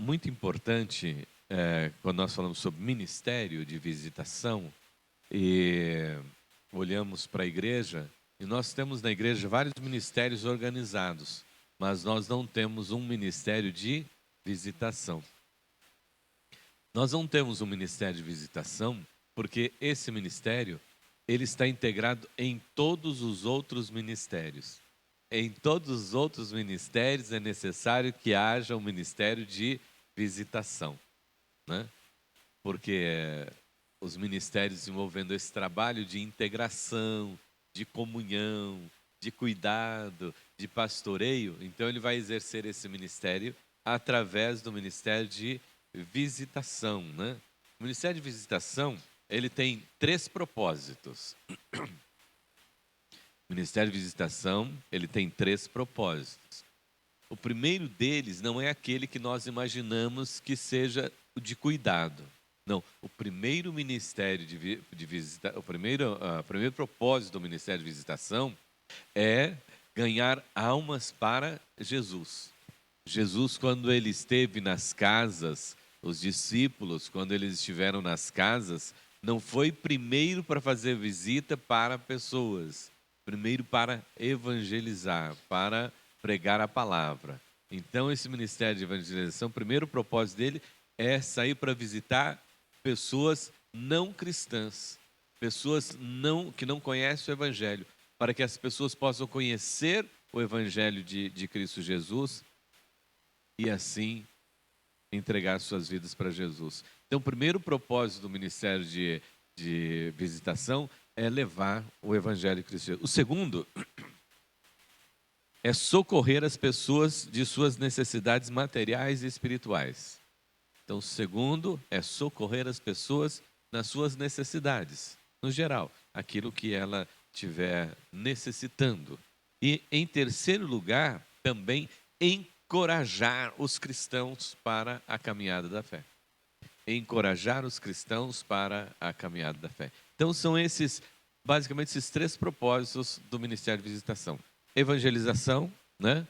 muito importante quando nós falamos sobre ministério de visitação e olhamos para a igreja, e nós temos na igreja vários ministérios organizados, mas nós não temos um ministério de visitação. Nós não temos um ministério de visitação porque esse ministério ele está integrado em todos os outros ministérios. Em todos os outros ministérios é necessário que haja um ministério de visitação, né? Porque os ministérios envolvendo esse trabalho de integração, de comunhão, de cuidado, de pastoreio, então ele vai exercer esse ministério através do ministério de visitação, né? O ministério de visitação, ele tem 3 propósitos. O ministério de visitação, ele tem 3 propósitos. O primeiro deles não é aquele que nós imaginamos que seja o de cuidado. Não, o primeiro ministério de visitação, o primeiro propósito do ministério de visitação é ganhar almas para Jesus. Jesus, quando ele esteve nas casas, os discípulos, quando eles estiveram nas casas, não foi primeiro para fazer visita para pessoas, primeiro para evangelizar, para pregar a palavra. Então, esse ministério de evangelização, o primeiro propósito dele é sair para visitar pessoas não cristãs, pessoas que não conhecem o evangelho, para que as pessoas possam conhecer o evangelho de Cristo Jesus e assim entregar suas vidas para Jesus. Então, o primeiro propósito do ministério de visitação é levar o evangelho de Cristo Jesus. O segundo é socorrer as pessoas de suas necessidades materiais e espirituais. Então, o segundo é socorrer as pessoas nas suas necessidades, no geral, aquilo que ela estiver necessitando. E, em terceiro lugar, também encorajar os cristãos para a caminhada da fé. Encorajar os cristãos para a caminhada da fé. Então, são basicamente, esses 3 propósitos do Ministério de Visitação. Evangelização, né?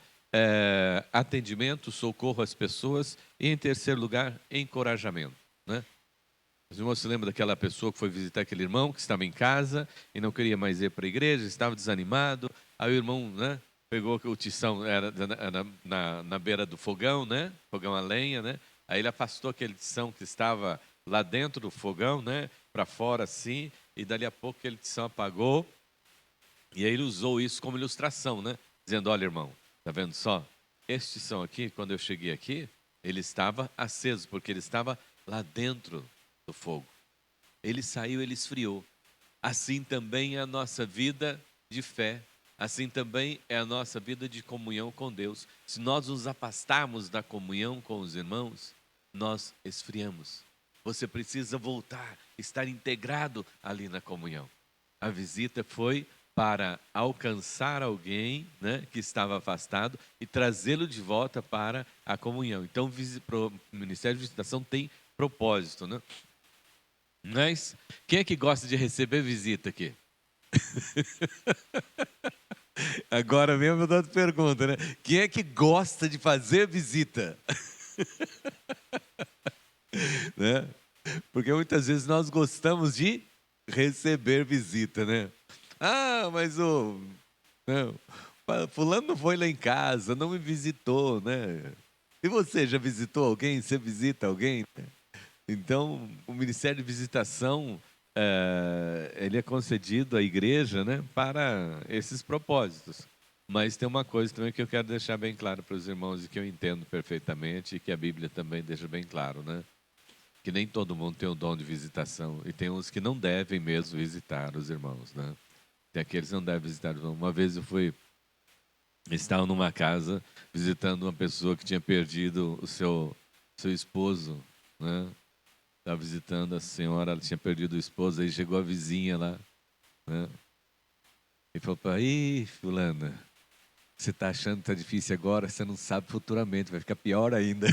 Atendimento, socorro às pessoas e, em terceiro lugar, encorajamento, né? Os irmãos se lembram daquela pessoa que foi visitar aquele irmão que estava em casa e não queria mais ir para a igreja, estava desanimado. Aí o irmão, né, pegou o tição, era na beira do fogão, né, fogão a lenha, né? Aí ele afastou aquele tição que estava lá dentro do fogão, né, para fora assim, e dali a pouco aquele tição apagou. E aí ele usou isso como ilustração, né, dizendo: olha, irmão, tá vendo só? Este tição aqui, quando eu cheguei aqui, ele estava aceso, porque ele estava lá dentro do fogo. Ele saiu, ele esfriou. Assim também é a nossa vida de fé. Assim também é a nossa vida de comunhão com Deus. Se nós nos afastarmos da comunhão com os irmãos, nós esfriamos. Você precisa voltar, estar integrado ali na comunhão. A visita foi para alcançar alguém, né, que estava afastado e trazê-lo de volta para a comunhão. Então, o Ministério de Visitação tem propósito, né? Mas quem é que gosta de receber visita aqui? Agora mesmo eu dou outra pergunta, né? Quem é que gosta de fazer visita? Né? Porque muitas vezes nós gostamos de receber visita, né? Ah, mas fulano não foi lá em casa, não me visitou, né? E você já visitou alguém? Você visita alguém? Então, o Ministério de Visitação, ele é concedido à igreja, né, para esses propósitos. Mas tem uma coisa também que eu quero deixar bem claro para os irmãos e que eu entendo perfeitamente e que a Bíblia também deixa bem claro, né? Que nem todo mundo tem o dom de visitação e tem uns que não devem mesmo visitar os irmãos, né? Tem aqueles que não devem visitar os irmãos. Uma vez estava numa casa visitando uma pessoa que tinha perdido o seu esposo, né? Estava visitando a senhora, ela tinha perdido o esposo, aí chegou a vizinha lá, né? E falou para ih, fulana, você está achando que está difícil agora, você não sabe futuramente, vai ficar pior ainda.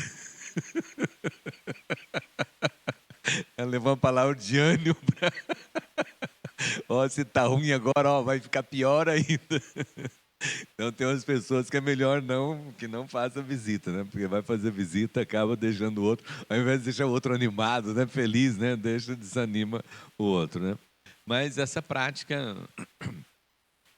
Ela levou uma palavra de ânimo para... Ó, se está ruim agora, ó, vai ficar pior ainda. Então tem umas pessoas que é melhor que não faça visita, né? Porque vai fazer visita, acaba deixando o outro, ao invés de deixar o outro animado, né? Feliz, né? Desanima o outro, né? Mas essa prática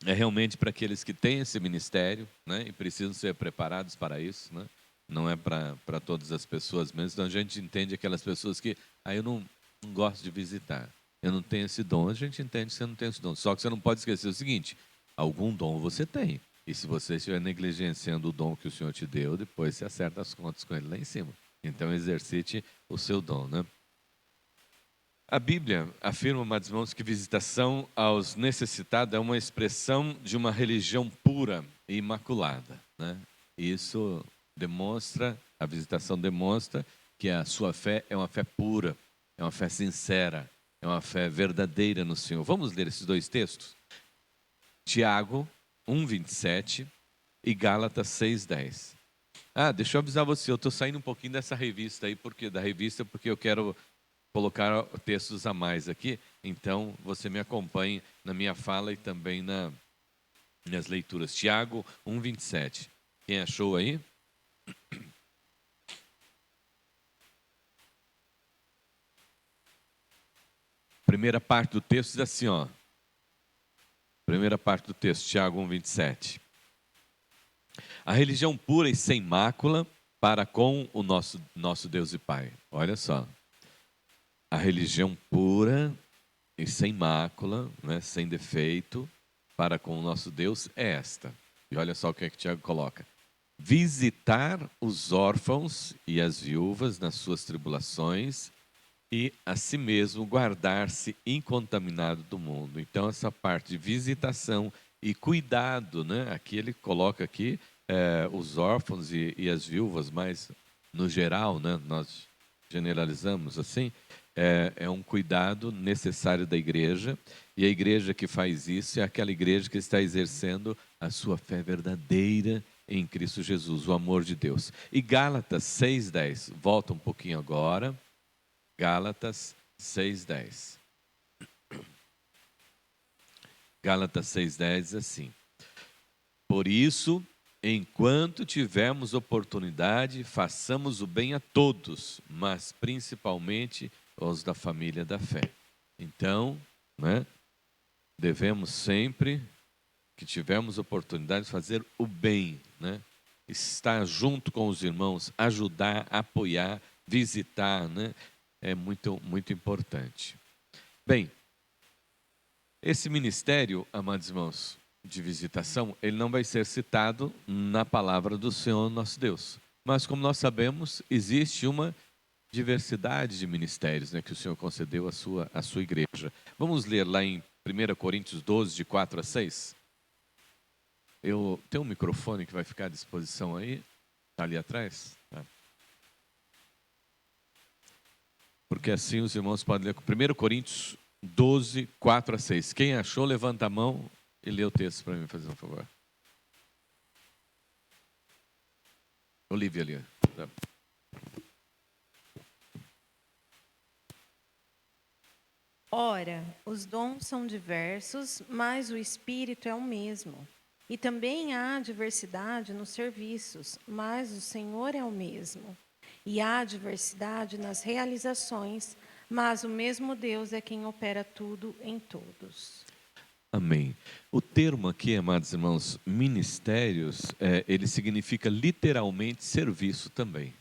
é realmente para aqueles que têm esse ministério, né? E precisam ser preparados para isso, né? Não é para todas as pessoas mesmo. Então a gente entende aquelas pessoas que, eu não gosto de visitar, eu não tenho esse dom. A gente entende que você não tem esse dom. Só que você não pode esquecer o seguinte: algum dom você tem. E se você estiver negligenciando o dom que o Senhor te deu, depois você acerta as contas com ele lá em cima. Então exercite o seu dom, né? A Bíblia afirma, amados irmãos, que visitação aos necessitados é uma expressão de uma religião pura e imaculada, né? Isso demonstra, a visitação demonstra que a sua fé é uma fé pura, é uma fé sincera, é uma fé verdadeira no Senhor. Vamos ler esses dois textos? Tiago 1:27 e Gálatas 6:10. Deixa eu avisar você, eu estou saindo um pouquinho dessa revista aí, porque eu quero colocar textos a mais aqui, então você me acompanhe na minha fala e também nas leituras. Tiago 1:27. Quem achou aí? Primeira parte do texto diz assim, ó. Primeira parte do texto, Tiago 1:27. A religião pura e sem mácula para com o nosso Deus e Pai. Olha só. A religião pura e sem mácula, né, sem defeito, para com o nosso Deus é esta. E olha só o que é que Tiago coloca: visitar os órfãos e as viúvas nas suas tribulações e a si mesmo guardar-se incontaminado do mundo. Então essa parte de visitação e cuidado, né? Aqui ele coloca aqui os órfãos e as viúvas, mas no geral, né? Nós generalizamos assim. É um cuidado necessário da igreja, e a igreja que faz isso é aquela igreja que está exercendo a sua fé verdadeira em Cristo Jesus, o amor de Deus. E Gálatas 6:10, volta um pouquinho agora. Gálatas 6:10. Gálatas 6:10 diz assim: por isso, enquanto tivermos oportunidade, façamos o bem a todos, mas principalmente aos da família da fé. Então, né, devemos sempre que tivermos oportunidade fazer o bem, né? Estar junto com os irmãos, ajudar, apoiar, visitar, né? É muito, muito importante. Bem, esse ministério, amados irmãos, de visitação, ele não vai ser citado na palavra do Senhor nosso Deus. Mas como nós sabemos, existe uma diversidade de ministérios, né, que o Senhor concedeu à sua igreja. Vamos ler lá em 1 Coríntios 12, de 4 a 6. Eu tenho um microfone que vai ficar à disposição aí, tá ali atrás. Tá. Porque assim os irmãos podem ler com 1 Coríntios 12, 4 a 6. Quem achou, levanta a mão e lê o texto para mim, fazer um favor. Olivia ali. Tá. Ora, os dons são diversos, mas o Espírito é o mesmo. E também há diversidade nos serviços, mas o Senhor é o mesmo. E há diversidade nas realizações, mas o mesmo Deus é quem opera tudo em todos. Amém. O termo aqui, amados irmãos, ministérios, ele significa literalmente serviço também.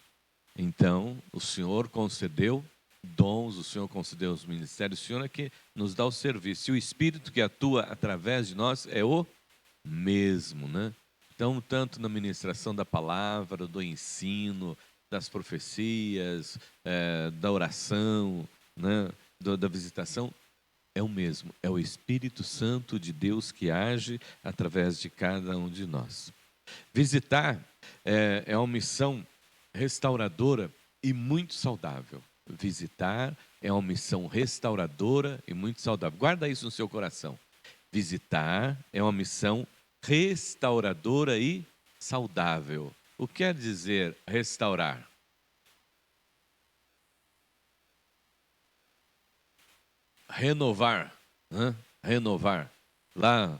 Então, o Senhor concedeu dons, o Senhor concedeu os ministérios, o Senhor é que nos dá o serviço. E o Espírito que atua através de nós é o mesmo, né? Então, tanto na ministração da palavra, do ensino, das profecias, da oração, né? Da visitação, é o mesmo. É o Espírito Santo de Deus que age através de cada um de nós. Visitar é uma missão restauradora e muito saudável. Visitar é uma missão restauradora e muito saudável. Guarda isso no seu coração. Visitar é uma missão restauradora e saudável. O que quer dizer restaurar? Renovar, né? Renovar. Lá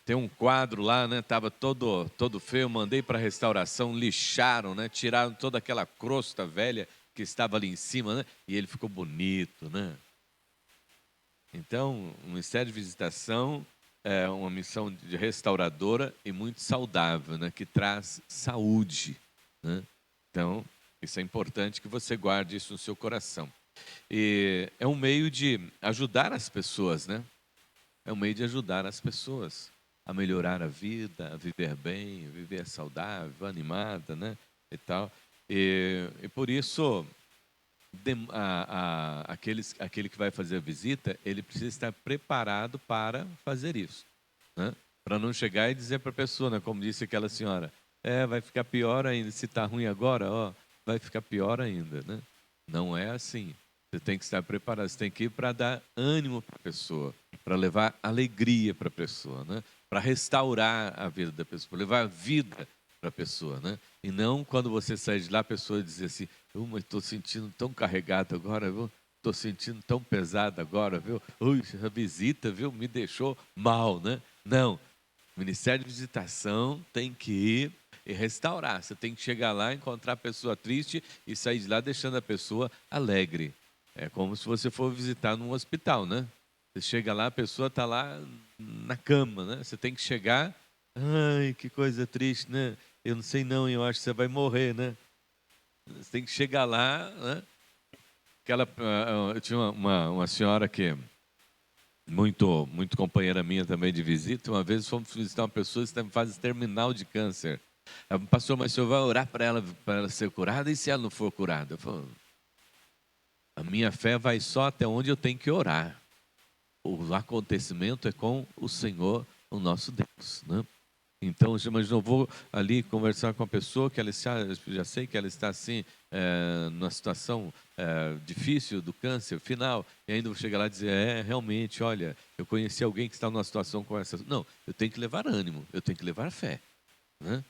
Tem um quadro lá, né? Tava todo feio, mandei para restauração, lixaram, né? Tiraram toda aquela crosta velha que estava ali em cima, né? E ele ficou bonito, né? Então, o Ministério de Visitação é uma missão de restauradora e muito saudável, né? Que traz saúde, né? Então, isso é importante que você guarde isso no seu coração. E é um meio de ajudar as pessoas, né? É um meio de ajudar as pessoas a melhorar a vida, a viver bem, a viver saudável, animada, né? E tal. E por isso, aquele que vai fazer a visita, ele precisa estar preparado para fazer isso, né? Para não chegar e dizer para a pessoa, né? Como disse aquela senhora, vai ficar pior ainda, se está ruim agora, ó, vai ficar pior ainda, né? Não é assim. Você tem que estar preparado, você tem que ir para dar ânimo para a pessoa, para levar alegria para a pessoa, né? Para restaurar a vida da pessoa, para levar vida para a pessoa, né? E não quando você sai de lá, a pessoa diz assim, mas estou sentindo tão carregado agora, viu? Estou sentindo tão pesado agora, viu? Ui, a visita, viu? Me deixou mal, né? Não. O Ministério de Visitação tem que ir e restaurar. Você tem que chegar lá, encontrar a pessoa triste e sair de lá deixando a pessoa alegre. É como se você for visitar num hospital, né? Você chega lá, a pessoa está lá na cama, né? Você tem que chegar, ai, que coisa triste, né? Eu não sei não, eu acho que você vai morrer, né? Você tem que chegar lá, né? Eu tinha uma senhora que muito companheira minha também de visita. Uma vez fomos visitar uma pessoa que está em fase terminal de câncer. Ela, pastor, mas o senhor vai orar para ela ser curada? E se ela não for curada? Eu falo, a minha fé vai só até onde eu tenho que orar. O acontecimento é com o Senhor, o nosso Deus, né? Então, mas não vou ali conversar com a pessoa que ela está, já sei que ela está assim, numa situação difícil do câncer final, e ainda vou chegar lá e dizer, realmente, olha, eu conheci alguém que está numa situação com essa. Não, eu tenho que levar ânimo, eu tenho que levar fé, né?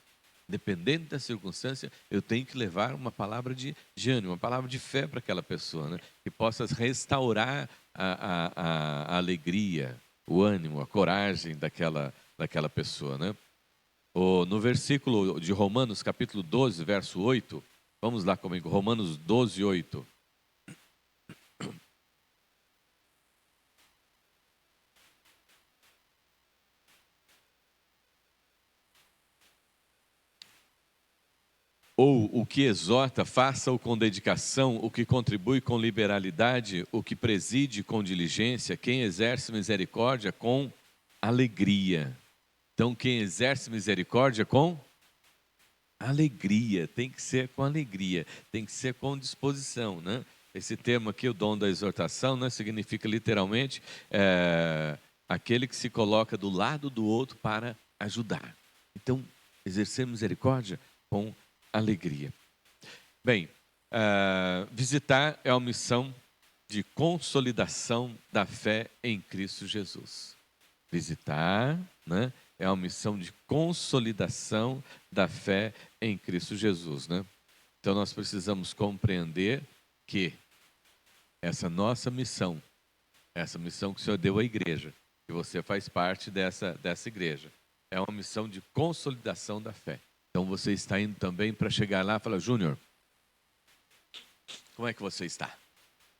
Dependendo da circunstância, eu tenho que levar uma palavra de ânimo, uma palavra de fé para aquela pessoa, né? Que possa restaurar a alegria, o ânimo, a coragem daquela pessoa, né? No versículo de Romanos, capítulo 12, verso 8, vamos lá comigo, Romanos 12, 8. Ou o que exorta, faça-o com dedicação, o que contribui com liberalidade, o que preside com diligência, quem exerce misericórdia com alegria. Então, quem exerce misericórdia com alegria, tem que ser com alegria, tem que ser com disposição, né? Esse termo aqui, o dom da exortação, né, significa literalmente aquele que se coloca do lado do outro para ajudar. Então, exercer misericórdia com alegria. Bem, visitar é uma missão de consolidação da fé em Cristo Jesus. Visitar, né, é uma missão de consolidação da fé em Cristo Jesus, né? Então nós precisamos compreender que essa nossa missão, essa missão que o Senhor deu à igreja, que você faz parte dessa igreja, é uma missão de consolidação da fé. Então você está indo também para chegar lá e falar, Júnior, como é que você está?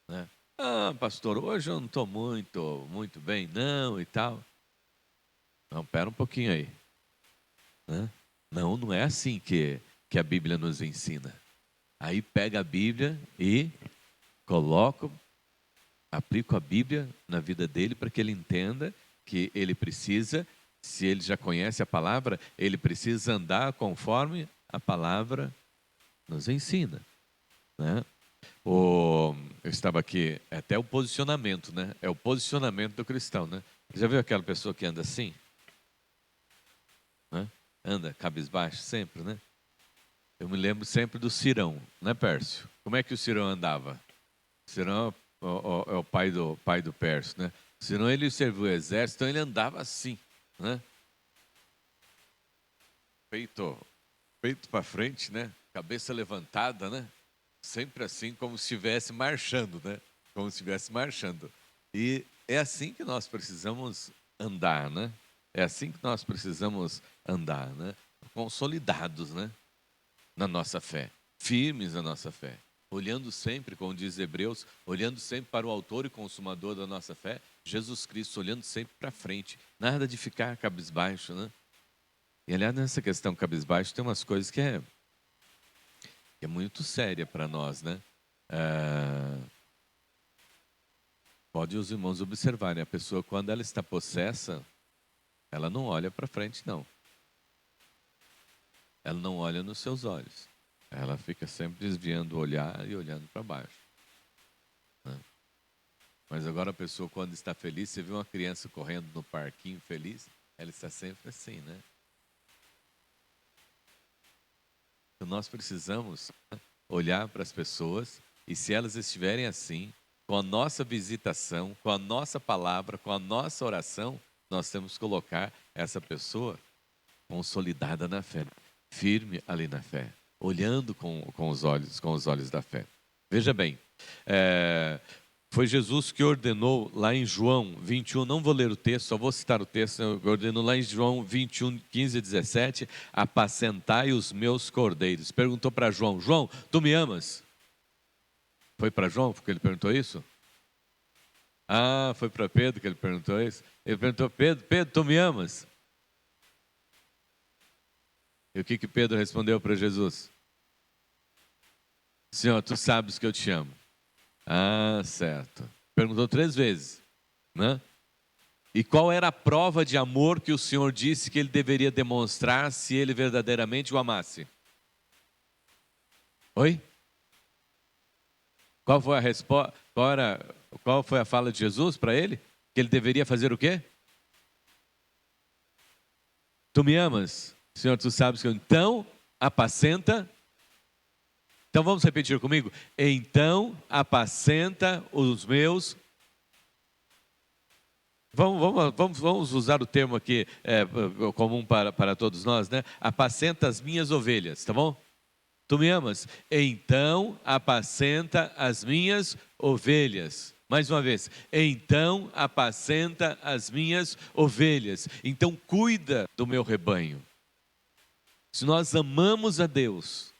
Né? Pastor, hoje eu não estou muito bem, não, e tal. Não, pera um pouquinho aí. Né? Não é assim que a Bíblia nos ensina. Aí pega a Bíblia e aplico a Bíblia na vida dele para que ele entenda que ele precisa, se ele já conhece a palavra, ele precisa andar conforme a palavra nos ensina, né? Eu estava aqui, até o posicionamento, né? É o posicionamento do cristão, né? Já viu aquela pessoa que anda assim? Né? Anda cabisbaixo sempre, né? Eu me lembro sempre do Cirão, né, Pércio? Como é que o Cirão andava? O Cirão é o pai do Pércio, né? O Cirão, ele serviu o exército, então ele andava assim, né? Peito para frente, né? Cabeça levantada, né? Sempre assim, como se estivesse marchando, né? Como se estivesse marchando. E é assim que nós precisamos andar, né? É assim que nós precisamos andar, né? Consolidados, né? Na nossa fé, firmes na nossa fé, olhando sempre, como diz Hebreus, olhando sempre para o autor e consumador da nossa fé, Jesus Cristo, olhando sempre para frente, nada de ficar cabisbaixo, né? E aliás, nessa questão cabisbaixo, tem umas coisas que é muito séria para nós, né? Pode os irmãos observarem, a pessoa quando ela está possessa, ela não olha para frente, não. Ela não olha nos seus olhos. Ela fica sempre desviando o olhar e olhando para baixo. Né? Mas agora a pessoa, quando está feliz, você vê uma criança correndo no parquinho feliz, ela está sempre assim, né? Então nós precisamos, né, olhar para as pessoas e se elas estiverem assim, com a nossa visitação, com a nossa palavra, com a nossa oração, nós temos que colocar essa pessoa consolidada na fé, firme ali na fé, olhando com os olhos da fé. Veja bem, foi Jesus que ordenou lá em João 21, não vou ler o texto, só vou citar o texto, ordenou lá em João 21, 15 e 17, apacentai os meus cordeiros. Perguntou para João, João, tu me amas? Foi para João porque ele perguntou isso? Ah, foi para Pedro que ele perguntou isso? Ele perguntou, Pedro, tu me amas? E o que Pedro respondeu para Jesus? Senhor, tu sabes que eu te amo. Ah, certo. Perguntou 3 vezes, né? E qual era a prova de amor que o Senhor disse que ele deveria demonstrar se ele verdadeiramente o amasse? Oi? Qual foi a resposta? Qual foi a fala de Jesus para ele? Que ele deveria fazer o quê? Tu me amas? Senhor, tu sabes que eu... Então, apacenta. Então vamos repetir comigo? Então, apacenta os meus... Vamos usar o termo aqui comum para todos nós, né? Apacenta as minhas ovelhas, tá bom? Tu me amas? Então apacenta as minhas ovelhas. Mais uma vez. Então apacenta as minhas ovelhas. Então cuida do meu rebanho. Se nós amamos a Deus,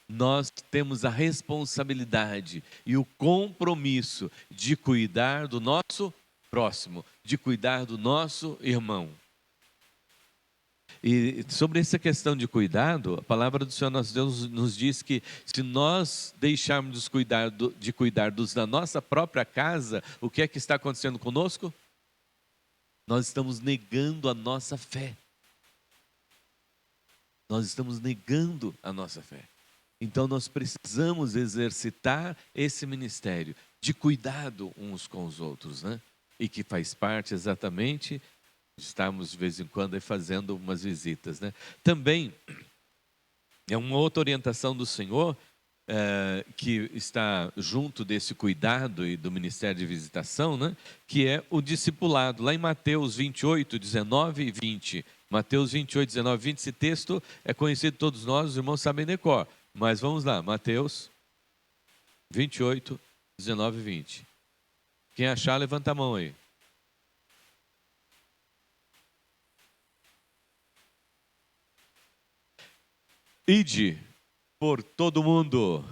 nós temos a responsabilidade e o compromisso de cuidar do nosso próximo, de cuidar do nosso irmão. E sobre essa questão de cuidado, a palavra do Senhor nosso Deus nos diz que se nós deixarmos de cuidar dos da nossa própria casa, o que é que está acontecendo conosco? Nós estamos negando a nossa fé. Nós estamos negando a nossa fé. Então nós precisamos exercitar esse ministério de cuidado uns com os outros, né? E que faz parte exatamente... Estamos de vez em quando aí fazendo umas visitas, né? Também é uma outra orientação do Senhor que está junto desse cuidado e do ministério de visitação, né? Que é o discipulado. Lá em Mateus 28, 19 e 20. Mateus 28, 19 e 20. Esse texto é conhecido de todos nós, os irmãos sabem decor. Mas vamos lá, Mateus 28, 19 e 20. Quem achar, levanta a mão aí. Ide por todo mundo.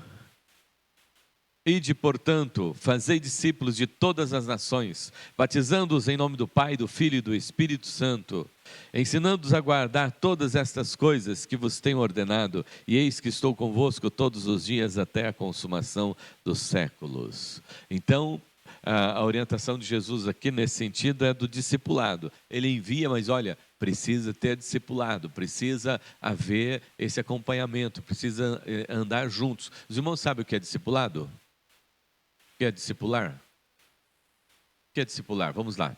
Ide, portanto, fazei discípulos de todas as nações, batizando-os em nome do Pai, do Filho e do Espírito Santo, ensinando-os a guardar todas estas coisas que vos tenho ordenado, e eis que estou convosco todos os dias até a consumação dos séculos. Então, a orientação de Jesus aqui nesse sentido é do discipulado. Ele envia, mas olha, precisa ter discipulado, precisa haver esse acompanhamento, precisa andar juntos. Os irmãos sabem o que é discipulado? O que é discipular? O que é discipular? Vamos lá.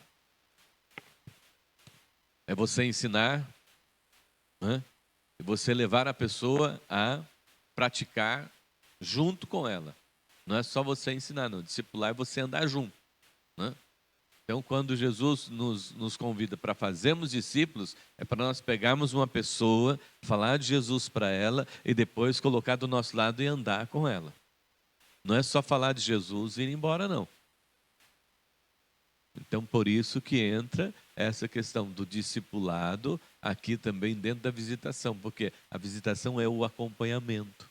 É você ensinar, né? E você levar a pessoa a praticar junto com ela. Não é só você ensinar, não. Discipular é você andar junto, né? Então, quando Jesus nos convida para fazermos discípulos, é para nós pegarmos uma pessoa, falar de Jesus para ela e depois colocar do nosso lado e andar com ela. Não é só falar de Jesus e ir embora, não. Então, por isso que entra essa questão do discipulado aqui também dentro da visitação, porque a visitação é o acompanhamento.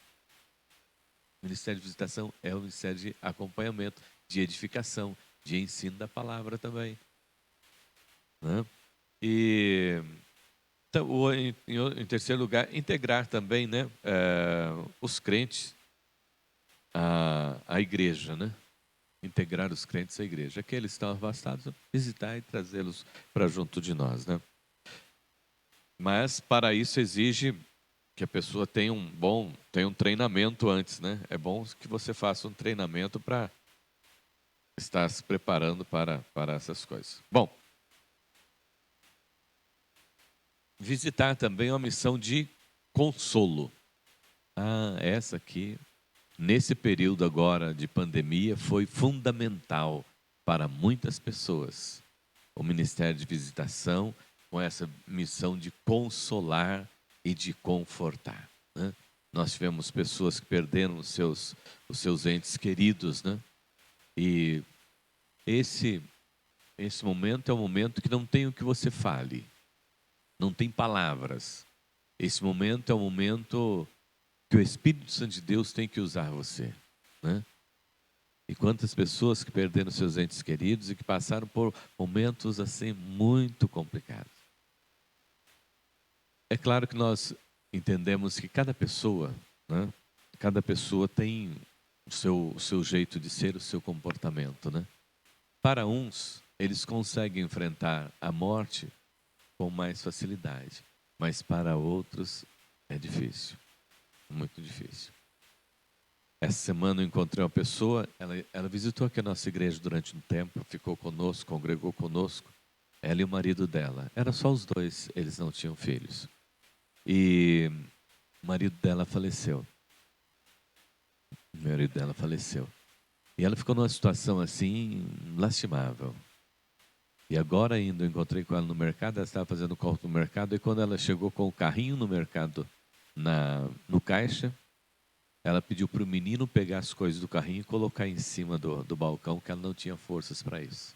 O ministério de visitação é o ministério de acompanhamento, de edificação, de ensino da palavra também, né? E então, em terceiro lugar, integrar também, né, os crentes à igreja, né? Integrar os crentes à igreja. Aqueles que estão afastados, visitar e trazê-los para junto de nós, né? Mas para isso exige que a pessoa tenha um treinamento antes, né? É bom que você faça um treinamento para estar se preparando para essas coisas. Bom, visitar também é uma missão de consolo. Essa aqui, nesse período agora de pandemia, foi fundamental para muitas pessoas. O Ministério de Visitação, com essa missão de consolar e de confortar, né? Nós tivemos pessoas que perderam os seus entes queridos, né? E esse momento é um momento que não tem o que você fale, não tem palavras. Esse momento é um momento que o Espírito Santo de Deus tem que usar você, né? E quantas pessoas que perderam seus entes queridos e que passaram por momentos assim muito complicados. É claro que nós entendemos que cada pessoa, né? Cada pessoa tem o seu jeito de ser, o seu comportamento, né? Para uns, eles conseguem enfrentar a morte com mais facilidade, mas para outros é difícil, muito difícil. Essa semana eu encontrei uma pessoa, ela visitou aqui a nossa igreja durante um tempo, ficou conosco, congregou conosco, ela e o marido dela. Era só os dois, eles não tinham filhos. E o marido dela faleceu. O marido dela faleceu. E ela ficou numa situação assim, lastimável. E agora ainda eu encontrei com ela no mercado, ela estava fazendo compra no mercado, e quando ela chegou com o carrinho no mercado, no caixa, ela pediu para o menino pegar as coisas do carrinho e colocar em cima do balcão, que ela não tinha forças para isso.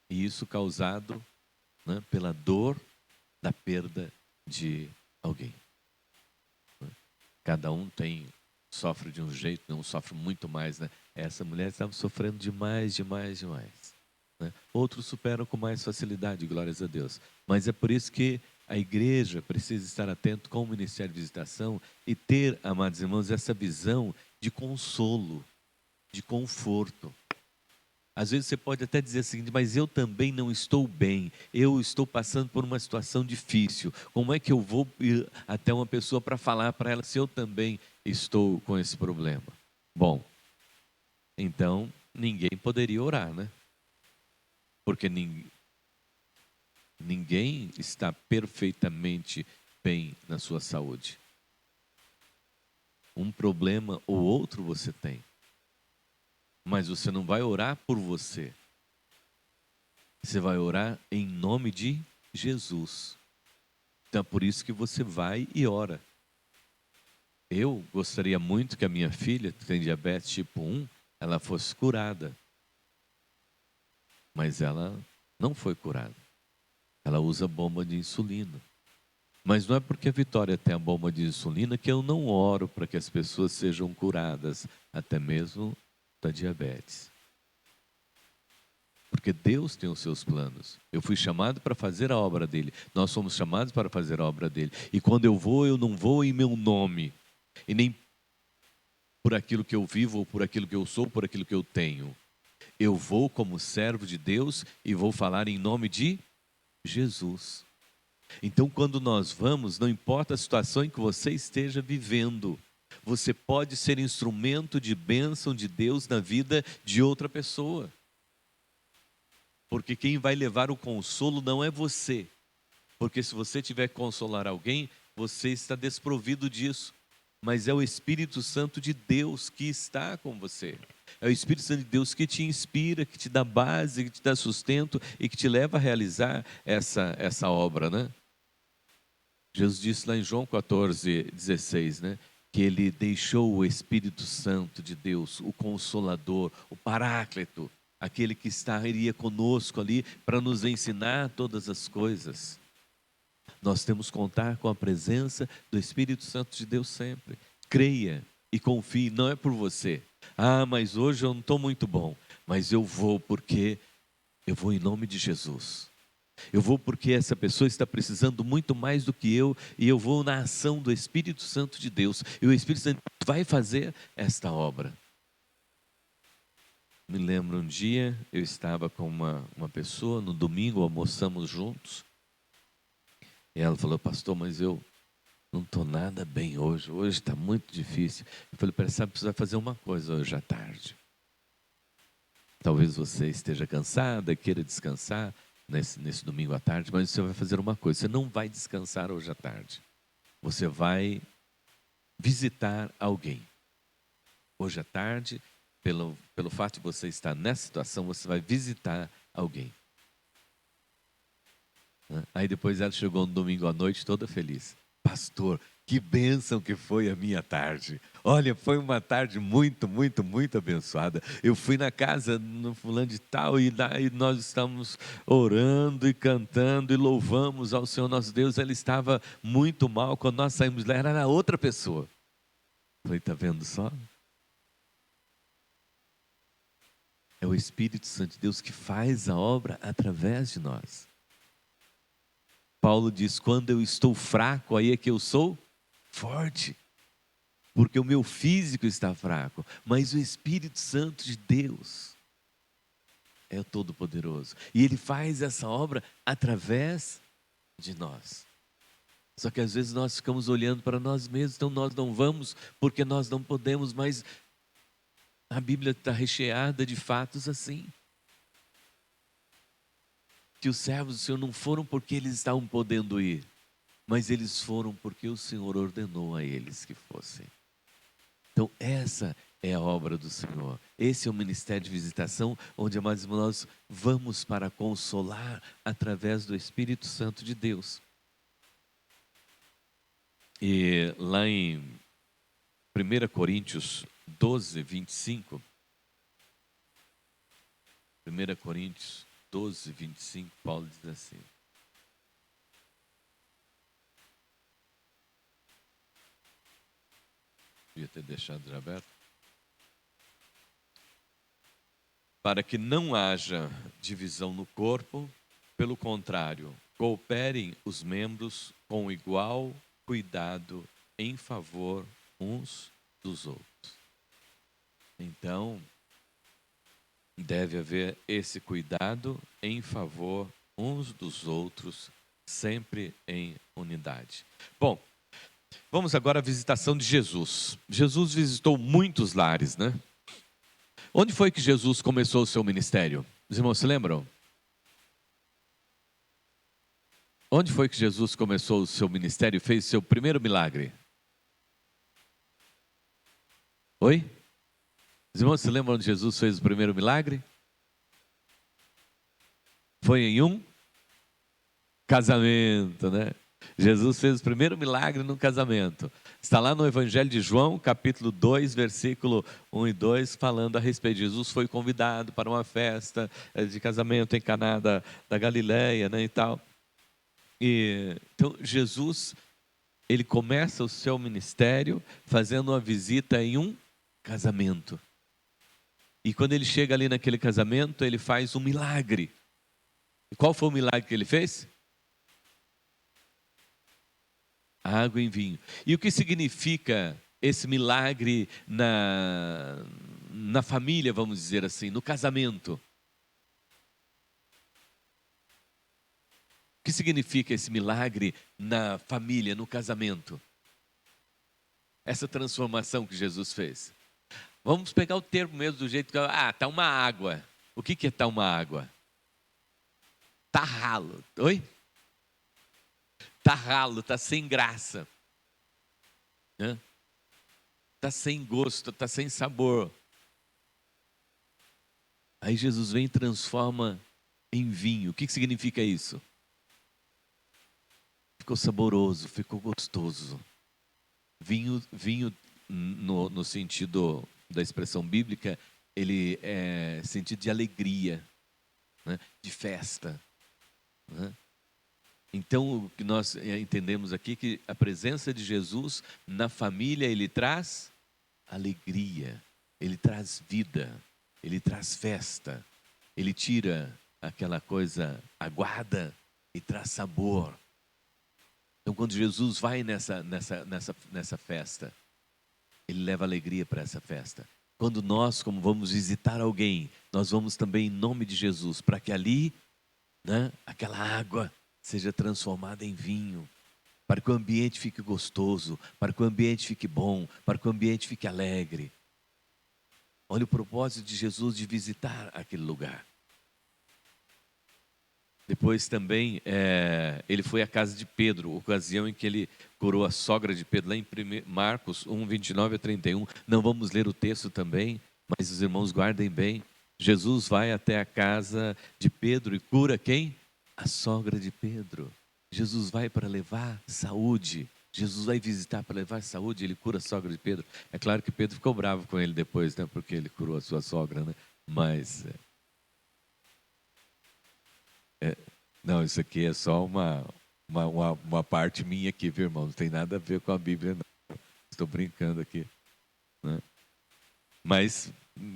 E isso causado, né, pela dor da perda de alguém. Cada um sofre de um jeito, um sofre muito mais, né? Essa mulher estava sofrendo demais. Né? Outros superam com mais facilidade, glórias a Deus. Mas é por isso que a igreja precisa estar atento com o Ministério de Visitação e ter, amados irmãos, essa visão de consolo, de conforto. Às vezes você pode até dizer o seguinte, mas eu também não estou bem, eu estou passando por uma situação difícil. Como é que eu vou ir até uma pessoa para falar para ela se eu também estou com esse problema? Bom, então ninguém poderia orar, né? Porque ninguém está perfeitamente bem na sua saúde. Um problema ou outro você tem. Mas você não vai orar por você. Você vai orar em nome de Jesus. Então é por isso que você vai e ora. Eu gostaria muito que a minha filha, que tem diabetes tipo 1, ela fosse curada. Mas ela não foi curada. Ela usa bomba de insulina. Mas não é porque a Vitória tem a bomba de insulina que eu não oro para que as pessoas sejam curadas, até mesmo da diabetes. Porque Deus tem os seus planos. Eu fui chamado para fazer a obra dele. Nós somos chamados para fazer a obra dele. E quando eu não vou em meu nome. E nem por aquilo que eu vivo, ou por aquilo que eu sou, por aquilo que eu tenho. Eu vou como servo de Deus e vou falar em nome de Jesus. Então, quando nós vamos, não importa a situação em que você esteja vivendo, você pode ser instrumento de bênção de Deus na vida de outra pessoa. Porque quem vai levar o consolo não é você. Porque se você tiver que consolar alguém, você está desprovido disso. Mas é o Espírito Santo de Deus que está com você. É o Espírito Santo de Deus que te inspira, que te dá base, que te dá sustento e que te leva a realizar essa obra, né? Jesus disse lá em João 14:16, né? Que ele deixou o Espírito Santo de Deus, o Consolador, o Paráclito, aquele que estaria conosco ali para nos ensinar todas as coisas. Nós temos que contar com a presença do Espírito Santo de Deus sempre. Creia e confie, não é por você. Ah, mas hoje eu não estou muito bom. Mas eu vou porque eu vou em nome de Jesus. Eu vou porque essa pessoa está precisando muito mais do que eu. E eu vou na ação do Espírito Santo de Deus. E o Espírito Santo vai fazer esta obra. Me lembro um dia, eu estava com uma pessoa, no domingo almoçamos juntos. E ela falou, pastor, mas eu não estou nada bem hoje está muito difícil. Eu falei, sabe, precisa fazer uma coisa hoje à tarde. Talvez você esteja cansada, queira descansar nesse domingo à tarde, mas você vai fazer uma coisa, você não vai descansar hoje à tarde. Você vai visitar alguém. Hoje à tarde, pelo fato de você estar nessa situação, você vai visitar alguém. Aí depois ela chegou no domingo à noite toda feliz. Pastor, que bênção que foi a minha tarde. Olha, foi uma tarde muito, muito, muito abençoada. Eu fui na casa no fulano de tal e nós estávamos orando e cantando e louvamos ao Senhor nosso Deus. Ele estava muito mal, quando nós saímos lá, era outra pessoa. Eu falei, está vendo só? É o Espírito Santo de Deus que faz a obra através de nós. Paulo diz, quando eu estou fraco, aí é que eu sou forte. Porque o meu físico está fraco, mas o Espírito Santo de Deus é o Todo-Poderoso. E Ele faz essa obra através de nós. Só que às vezes nós ficamos olhando para nós mesmos, então nós não vamos porque nós não podemos, mas a Bíblia está recheada de fatos assim. Que os servos do Senhor não foram porque eles estavam podendo ir, mas eles foram porque o Senhor ordenou a eles que fossem. Então essa é a obra do Senhor. Esse é o ministério de visitação, onde nós vamos para consolar através do Espírito Santo de Deus. E lá em 1 Coríntios 12, 25, 1 Coríntios 12, 25, Paulo diz assim. Devia ter deixado já aberto. Para que não haja divisão no corpo, pelo contrário, cooperem os membros com igual cuidado em favor uns dos outros. Então, deve haver esse cuidado em favor uns dos outros, sempre em unidade. Bom, vamos agora à visitação de Jesus. Jesus visitou muitos lares, né? Onde foi que Jesus começou o seu ministério? Os irmãos se lembram? Onde foi que Jesus começou o seu ministério e fez o seu primeiro milagre? Oi? Os irmãos se lembram onde Jesus fez o primeiro milagre? Foi em um casamento, né? Jesus fez o primeiro milagre no casamento. Está lá no Evangelho de João, capítulo 2, versículo 1 e 2, falando a respeito de Jesus foi convidado para uma festa de casamento em Caná da Galileia, né, e tal. Então, Jesus, ele começa o seu ministério fazendo uma visita em um casamento. E quando ele chega ali naquele casamento, ele faz um milagre. E qual foi o milagre que ele fez? Água em vinho. E o que significa esse milagre na família, vamos dizer assim, no casamento? O que significa esse milagre na família, no casamento? Essa transformação que Jesus fez. Vamos pegar o termo mesmo do jeito que... tá uma água. O que é tá uma água? Tá ralo. Oi? Tá ralo, tá sem graça. Tá sem gosto, tá sem sabor. Aí Jesus vem e transforma em vinho. O que significa isso? Ficou saboroso, ficou gostoso. Vinho no sentido da expressão bíblica, ele é sentido de alegria, né? De festa, né? Então, o que nós entendemos aqui é que a presença de Jesus na família, ele traz alegria, ele traz vida, ele traz festa, ele tira aquela coisa aguada e traz sabor. Então, quando Jesus vai nessa festa, ele leva alegria para essa festa. Quando nós, como vamos visitar alguém, nós vamos também em nome de Jesus, para que ali, né, aquela água seja transformada em vinho, para que o ambiente fique gostoso, para que o ambiente fique bom, para que o ambiente fique alegre. Olha o propósito de Jesus de visitar aquele lugar. Depois também, ele foi à casa de Pedro, ocasião em que ele curou a sogra de Pedro, lá em Marcos 1, 29 a 31. Não vamos ler o texto também, mas os irmãos guardem bem. Jesus vai até a casa de Pedro e cura quem? A sogra de Pedro. Jesus vai para levar saúde. Jesus vai visitar para levar saúde, ele cura a sogra de Pedro. É claro que Pedro ficou bravo com ele depois, né, porque ele curou a sua sogra, né? Mas... não, isso aqui é só uma parte minha aqui, viu, irmão? Não tem nada a ver com a Bíblia, não. Estou brincando aqui, né? Mas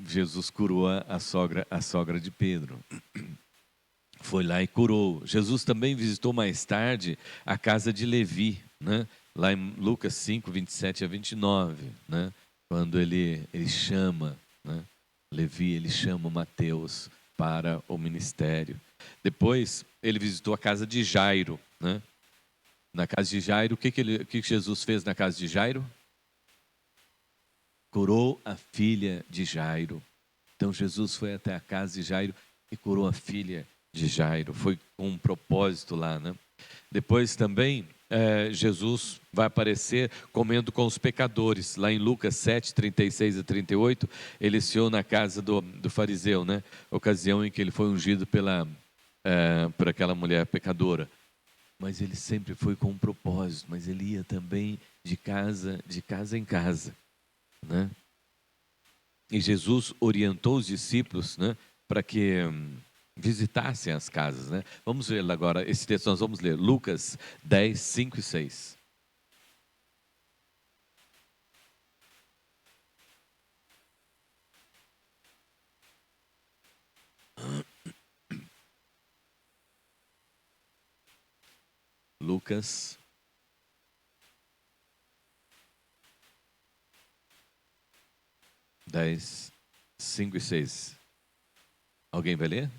Jesus curou a sogra de Pedro. Foi lá e curou. Jesus também visitou mais tarde a casa de Levi, né? Lá em Lucas 5, 27 a 29, né? Quando ele chama, né? Levi, ele chama Mateus para o ministério. Depois, ele visitou a casa de Jairo, né? Na casa de Jairo, o que Jesus fez na casa de Jairo? Curou a filha de Jairo. Então, Jesus foi até a casa de Jairo e curou a filha de Jairo. Foi com um propósito lá, né? Depois também, Jesus vai aparecer comendo com os pecadores. Lá em Lucas 7, 36 a 38, ele ceou na casa do fariseu, né? Ocasião em que ele foi ungido por aquela mulher pecadora. Mas ele sempre foi com um propósito, mas ele ia também de casa em casa, né? E Jesus orientou os discípulos, né, para que visitassem as casas, né? Vamos ver agora, esse texto nós vamos ler, Lucas 10, 5 e 6. Lucas 10, 5 e 6. Alguém vai ler?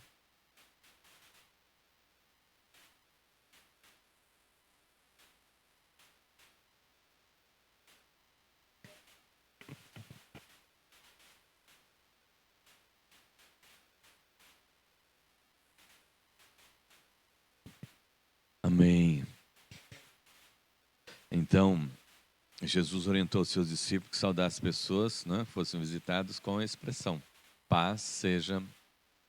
Amém. Então, Jesus orientou os seus discípulos que saudar as pessoas, né, fossem visitados com a expressão: paz seja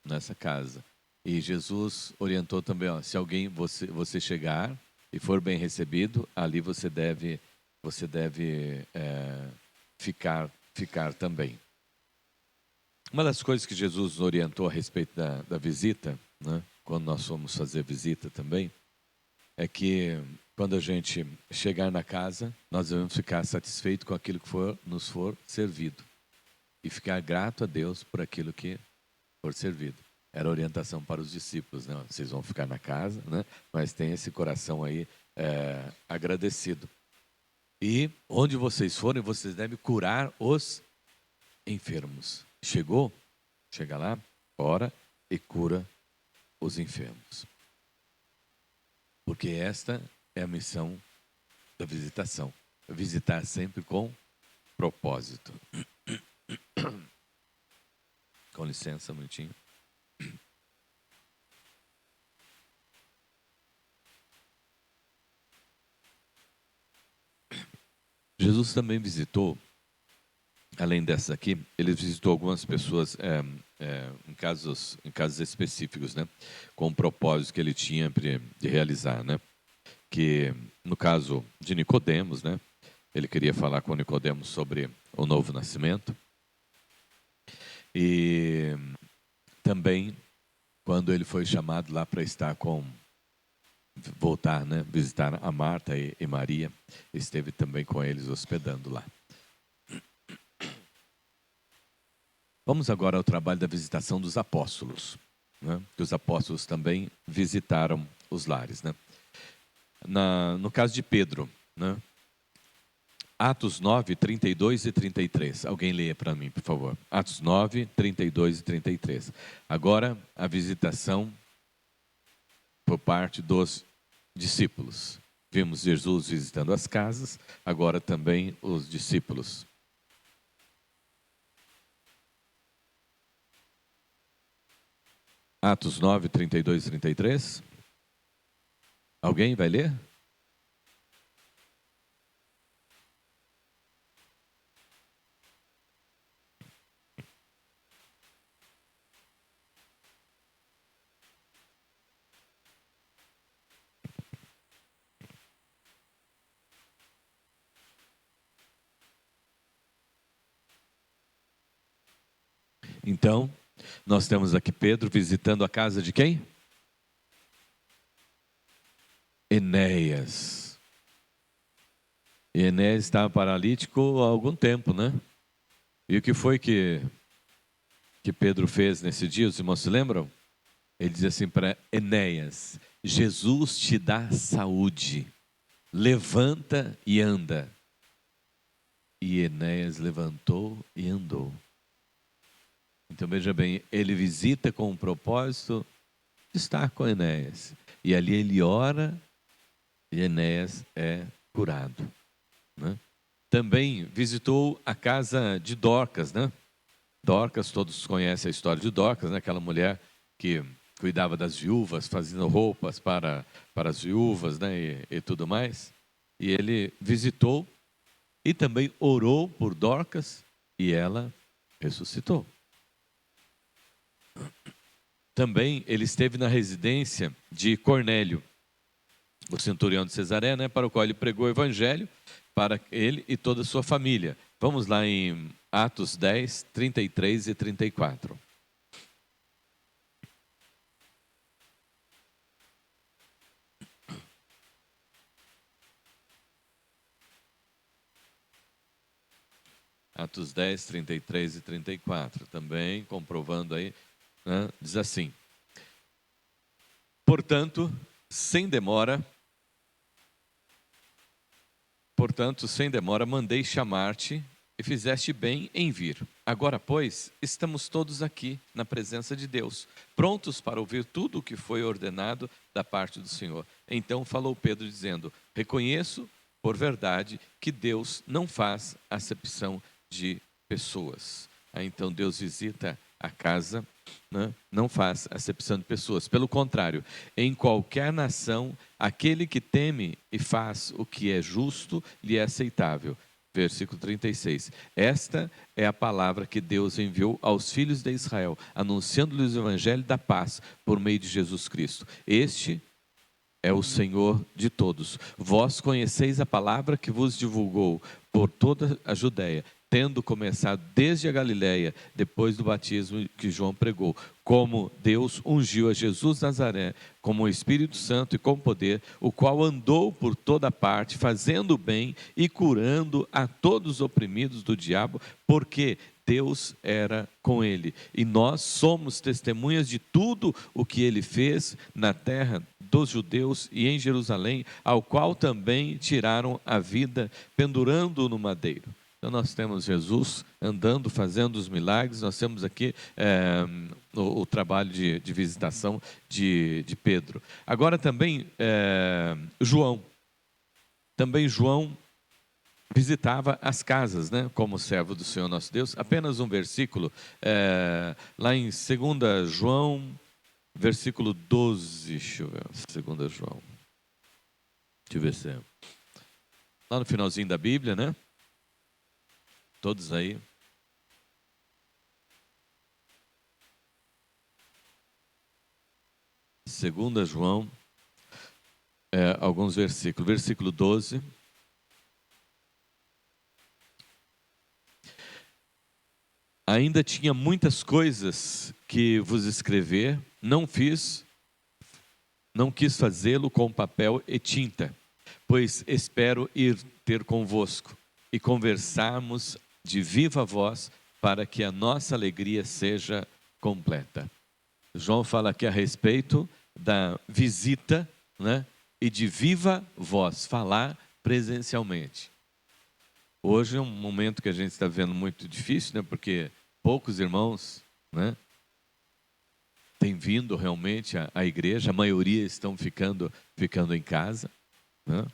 nessa casa. E Jesus orientou também, ó, se alguém você chegar e for bem recebido, ali você deve ficar também. Uma das coisas que Jesus orientou a respeito da visita, né, quando nós fomos fazer visita também, é que quando a gente chegar na casa, nós devemos ficar satisfeitos com aquilo que nos for servido e ficar grato a Deus por aquilo que for servido. Era a orientação para os discípulos, né? Vocês vão ficar na casa, né? Mas tem esse coração aí agradecido. E onde vocês forem, vocês devem curar os enfermos. Chega lá, ora e cura os enfermos. Porque esta é a missão da visitação. Visitar sempre com propósito. Com licença, um minutinho. Jesus também visitou, além dessas aqui, ele visitou algumas pessoas em casos específicos, né? Com o propósito que ele tinha de realizar, né? Que no caso de Nicodemos, né? Ele queria falar com Nicodemos sobre o novo nascimento. E também, quando ele foi chamado lá para estar voltar, né, visitar a Marta e Maria, esteve também com eles hospedando lá. Vamos agora ao trabalho da visitação dos apóstolos, né? Que os apóstolos também visitaram os lares, né? No caso de Pedro, né? Atos 9, 32 e 33. Alguém leia para mim, por favor. Atos 9, 32 e 33. Agora, a visitação por parte dos discípulos. Vimos Jesus visitando as casas, agora também os discípulos. Atos 9, 32 e 33. Alguém vai ler? Então, nós temos aqui Pedro visitando a casa de quem? Enéas. E Enéas estava paralítico há algum tempo, né? E o que foi que Pedro fez nesse dia? Os irmãos se lembram? Ele diz assim para Enéas: Jesus te dá saúde, levanta e anda. E Enéas levantou e andou. Então veja bem, ele visita com o propósito de estar com Enéas. E ali ele ora e Enéas é curado, né? Também visitou a casa de Dorcas, né? Dorcas, todos conhecem a história de Dorcas, né? Aquela mulher que cuidava das viúvas, fazendo roupas para as viúvas, né? E tudo mais. E ele visitou e também orou por Dorcas e ela ressuscitou. Também ele esteve na residência de Cornélio, o centurião de Cesareia, né, para o qual ele pregou o evangelho para ele e toda a sua família. Vamos lá em Atos 10, 33 e 34. Atos 10, 33 e 34. Também comprovando aí, né, diz assim: Portanto, sem demora, mandei chamar-te e fizeste bem em vir. Agora, pois, estamos todos aqui na presença de Deus, prontos para ouvir tudo o que foi ordenado da parte do Senhor. Então falou Pedro dizendo: reconheço por verdade que Deus não faz acepção de pessoas. Aí, então Deus visita a casa, né? Não faz acepção de pessoas. Pelo contrário, em qualquer nação, aquele que teme e faz o que é justo lhe é aceitável. Versículo 36. Esta é a palavra que Deus enviou aos filhos de Israel, anunciando-lhes o evangelho da paz por meio de Jesus Cristo. Este é o Senhor de todos. Vós conheceis a palavra que vos divulgou por toda a Judéia, tendo começado desde a Galiléia, depois do batismo que João pregou, como Deus ungiu a Jesus Nazaré, como o Espírito Santo e com poder, o qual andou por toda parte, fazendo o bem e curando a todos os oprimidos do diabo, porque Deus era com ele. E nós somos testemunhas de tudo o que ele fez na terra dos judeus e em Jerusalém, ao qual também tiraram a vida, pendurando-o no madeiro. Então nós temos Jesus andando, fazendo os milagres. Nós temos aqui o trabalho de visitação de Pedro. Agora também João. Também João visitava as casas, né, como servo do Senhor nosso Deus. Apenas um versículo, lá em 2 João, versículo 12. Deixa eu ver, 2 João. Deixa eu ver se é. Lá no finalzinho da Bíblia, né? Todos aí. Segunda João, alguns versículos. Versículo 12. ainda tinha muitas coisas que vos escrever, não quis fazê-lo com papel e tinta, pois espero ir ter convosco e conversarmos de viva voz para que a nossa alegria seja completa. João fala aqui a respeito da visita, né, e de viva voz, falar presencialmente. Hoje é um momento que a gente está vendo muito difícil, né, porque poucos irmãos, né, têm vindo realmente à igreja, a maioria estão ficando em casa, né?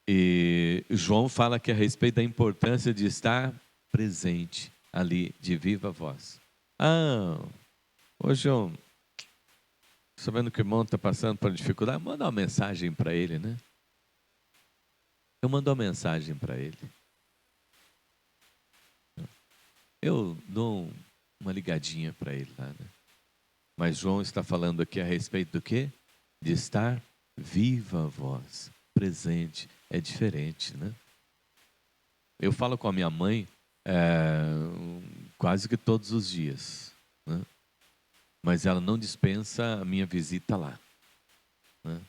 E João fala aqui a respeito da importância de estar presente ali, de viva voz. Hoje eu, sabendo que o irmão está passando por dificuldade, manda uma mensagem para ele, né? Eu mando uma mensagem para ele. Eu dou uma ligadinha para ele lá, né? Mas João está falando aqui a respeito do quê? De estar viva voz, presente. É diferente, né? Eu falo com a minha mãe quase que todos os dias, né? Mas ela não dispensa a minha visita lá, né?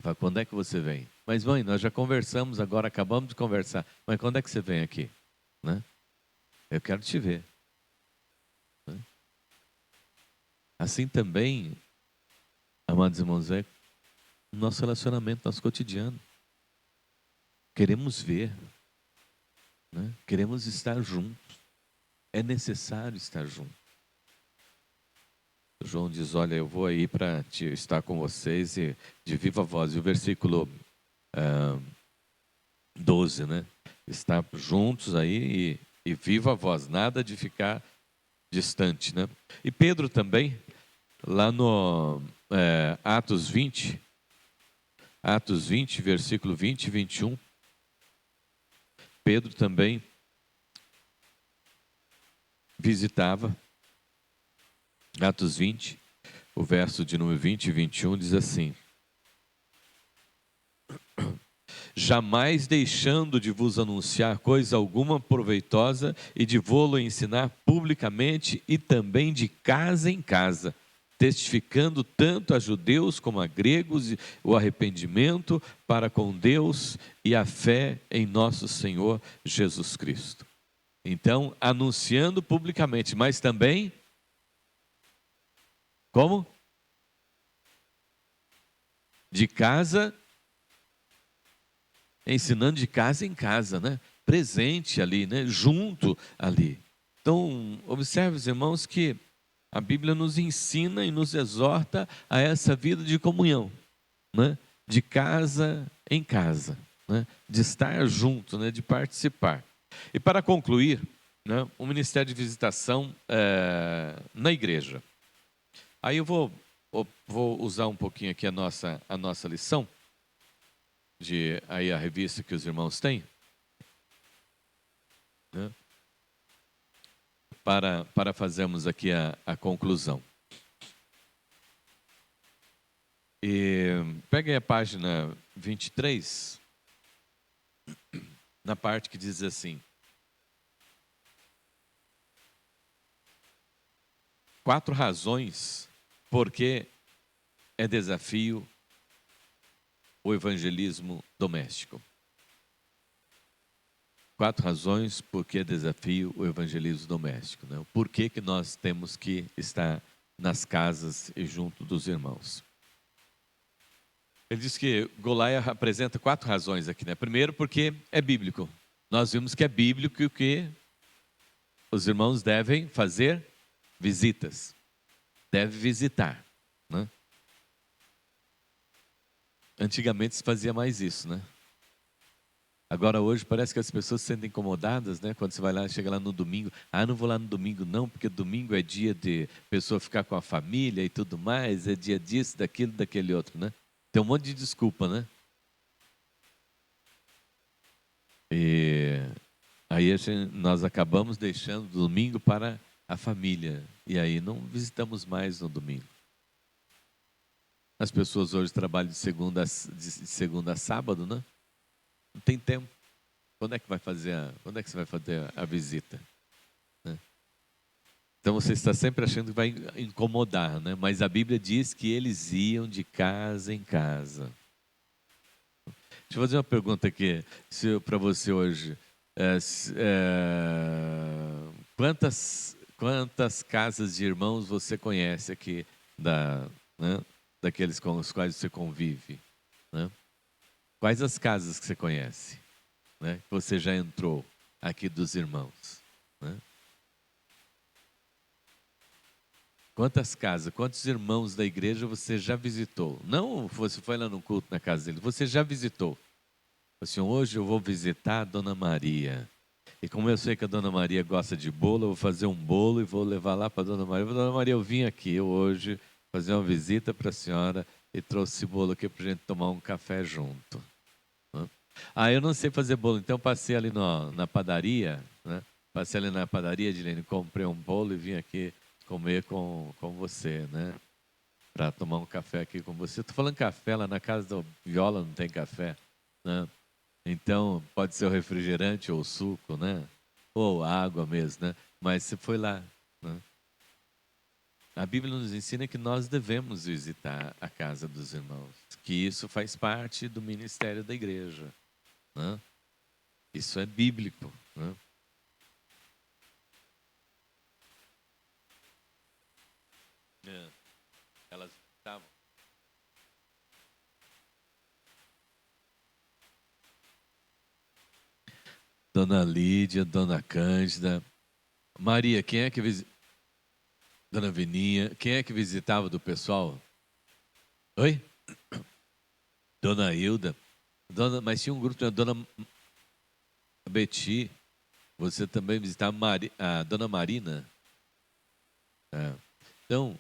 Fala, quando é que você vem? Mas mãe, nós já conversamos agora, acabamos de conversar. Mas quando é que você vem aqui? Né? Eu quero te ver. Né? Assim também, amados irmãos, é o nosso relacionamento, nosso cotidiano. Queremos ver, né? Queremos estar juntos. É necessário estar junto. João diz, olha, eu vou aí para estar com vocês e de viva voz. E o versículo 12, né? Estar juntos aí e viva voz, nada de ficar distante, né? E Pedro também, lá no Atos 20, versículo 20 e 21, Pedro também visitava. Atos 20, o verso de número 20 e 21 diz assim: jamais deixando de vos anunciar coisa alguma proveitosa e de vô-lo ensinar publicamente e também de casa em casa, testificando tanto a judeus como a gregos o arrependimento para com Deus e a fé em nosso Senhor Jesus Cristo. Então, anunciando publicamente, mas também como? De casa, ensinando de casa em casa, né? Presente ali, né? Junto ali. Então, observe, os irmãos, que a Bíblia nos ensina e nos exorta a essa vida de comunhão, né? De casa em casa, né? De estar junto, né? De participar. E para concluir, né? O ministério de visitação na igreja. Aí eu vou usar um pouquinho aqui a nossa lição, aí a revista que os irmãos têm, né, para fazermos aqui a conclusão. E peguem a página 23, na parte que diz assim: 4 razões porque é desafio o evangelismo doméstico. 4 razões porque é desafio o evangelismo doméstico, né? Por que nós temos que estar nas casas e junto dos irmãos? Ele diz que Golias apresenta 4 razões aqui, né? Primeiro, porque é bíblico. Nós vimos que é bíblico que os irmãos devem fazer visitas, deve visitar, né? Antigamente se fazia mais isso, né? Agora hoje parece que as pessoas se sentem incomodadas, né? Quando você vai lá, chega lá no domingo, não vou lá no domingo não, porque domingo é dia de pessoa ficar com a família e tudo mais, é dia disso, daquilo, daquele outro, né? Tem um monte de desculpa, né? E aí nós acabamos deixando o domingo para a família, e aí não visitamos mais no domingo. As pessoas hoje trabalham de segunda a sábado, né? Não tem tempo. Quando é que você vai fazer a visita? Então você está sempre achando que vai incomodar, né? Mas a Bíblia diz que eles iam de casa em casa. Deixa eu fazer uma pergunta aqui para você hoje. Quantas casas de irmãos você conhece aqui, né, daqueles com os quais você convive? Né? Quais as casas que você conhece? Né, que você já entrou aqui dos irmãos? Né? Quantas casas, quantos irmãos da igreja você já visitou? Não você foi lá no culto na casa dele, você já visitou. Assim, hoje eu vou visitar a Dona Maria. E como eu sei que a Dona Maria gosta de bolo, eu vou fazer um bolo e vou levar lá para a Dona Maria. Dona Maria, eu vim aqui hoje fazer uma visita para a senhora e trouxe esse bolo aqui para a gente tomar um café junto. Né? Ah, eu não sei fazer bolo, então passei ali na padaria, né? Passei ali na padaria, Edilene, comprei um bolo e vim aqui comer com você, né? Para tomar um café aqui com você. Estou falando café, lá na casa da Viola não tem café, né? Então, pode ser o refrigerante ou o suco, né? Ou água mesmo, né? Mas você foi lá, né? A Bíblia nos ensina que nós devemos visitar a casa dos irmãos, que isso faz parte do ministério da igreja, né? Isso é bíblico, né? É. Elas estavam. Dona Lídia, Dona Cândida, Maria, quem é que Dona Vininha, quem é que visitava do pessoal? Oi? Dona Hilda. Mas tinha um grupo, a Dona Beti, você também visitava a Dona Marina. É. Então,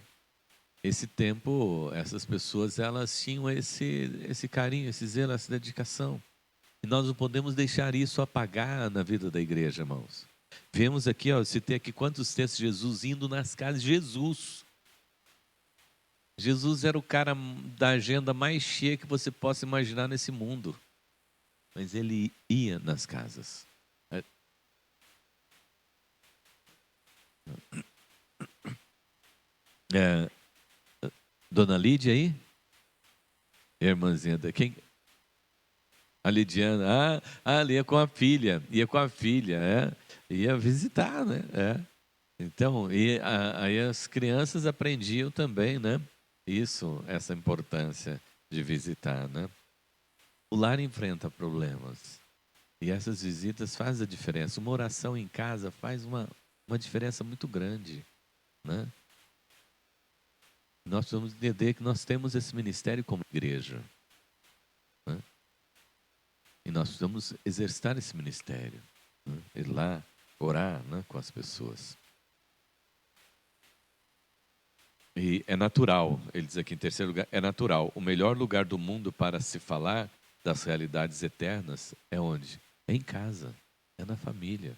esse tempo, essas pessoas, elas tinham esse carinho, esse zelo, essa dedicação. E nós não podemos deixar isso apagar na vida da igreja, irmãos. Vemos aqui, ó, eu citei aqui quantos textos de Jesus indo nas casas. Jesus era o cara da agenda mais cheia que você possa imaginar nesse mundo. Mas ele ia nas casas. É, Dona Lídia aí? Irmãzinha da quem? A Lidiana. Ali ia com a filha. Ia com a filha, Ia visitar, né? Então, aí as crianças aprendiam também, né? Isso, essa importância de visitar, né? O lar enfrenta problemas. E essas visitas fazem a diferença. Uma oração em casa faz uma diferença muito grande, né? Nós precisamos entender que nós temos esse ministério como igreja, né? E nós precisamos exercitar esse ministério, né? Ir lá, orar, né, com as pessoas. E é natural, ele diz aqui em terceiro lugar, é natural. O melhor lugar do mundo para se falar das realidades eternas é onde? É em casa, é na família.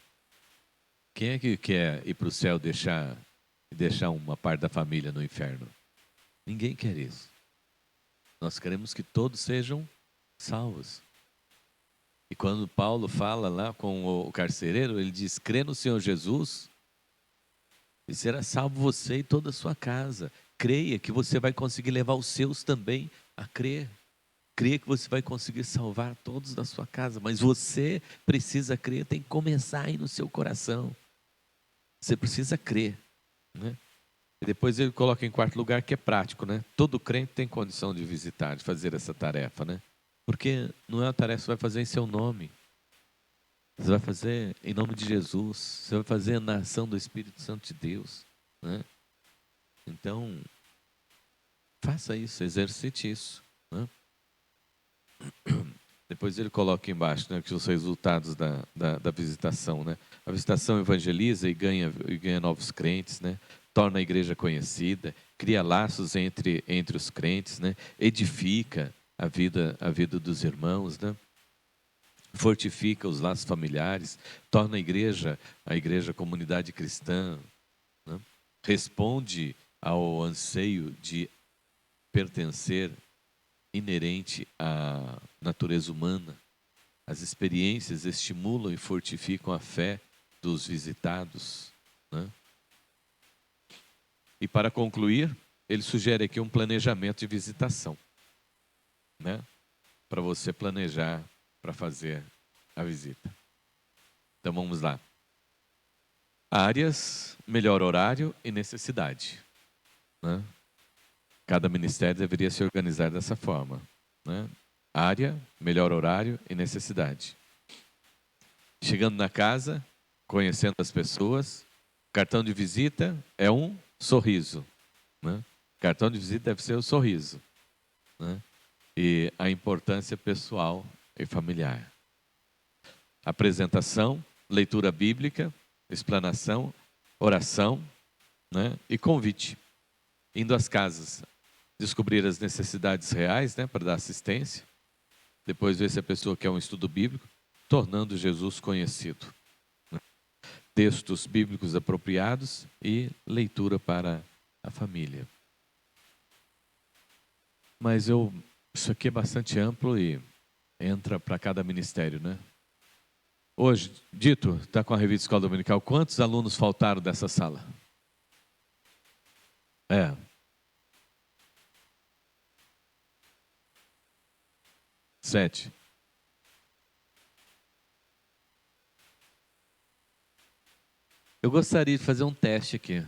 Quem é que quer ir para o céu e deixar uma parte da família no inferno? Ninguém quer isso. Nós queremos que todos sejam salvos. E quando Paulo fala lá com o carcereiro, ele diz: crê no Senhor Jesus e será salvo você e toda a sua casa. Creia que você vai conseguir levar os seus também a crer. Creia que você vai conseguir salvar todos da sua casa. Mas você precisa crer, tem que começar aí no seu coração. Você precisa crer, né? E depois ele coloca em quarto lugar que é prático, né? Todo crente tem condição de visitar, de fazer essa tarefa, né? Porque não é uma tarefa que você vai fazer em seu nome. Você vai fazer em nome de Jesus. Você vai fazer na ação do Espírito Santo de Deus, né? Então, faça isso, exercite isso, né? Depois ele coloca embaixo, né, que os resultados da visitação, né? A visitação evangeliza e ganha novos crentes, né? Torna a igreja conhecida, cria laços entre os crentes, né? Edifica a vida dos irmãos, né? Fortifica os laços familiares, torna a igreja comunidade cristã, né? Responde ao anseio de pertencer inerente à natureza humana. As experiências estimulam e fortificam a fé dos visitados, né? E para concluir, ele sugere aqui um planejamento de visitação, né? Para você planejar para fazer a visita. Então vamos lá. Áreas, melhor horário e necessidade, né? Cada ministério deveria se organizar dessa forma, né? Área, melhor horário e necessidade. Chegando na casa, conhecendo as pessoas, cartão de visita é um sorriso, né? Cartão de visita deve ser o sorriso, né? E a importância pessoal e familiar. Apresentação, leitura bíblica, explanação, oração, né? E convite. Indo às casas, descobrir as necessidades reais, né? Para dar assistência. Depois ver se a pessoa quer um estudo bíblico, tornando Jesus conhecido. Textos bíblicos apropriados e leitura para a família. Mas isso aqui é bastante amplo e entra para cada ministério, né? Hoje, Dito, está com a revista Escola Dominical, quantos alunos faltaram dessa sala? 7. Eu gostaria de fazer um teste aqui,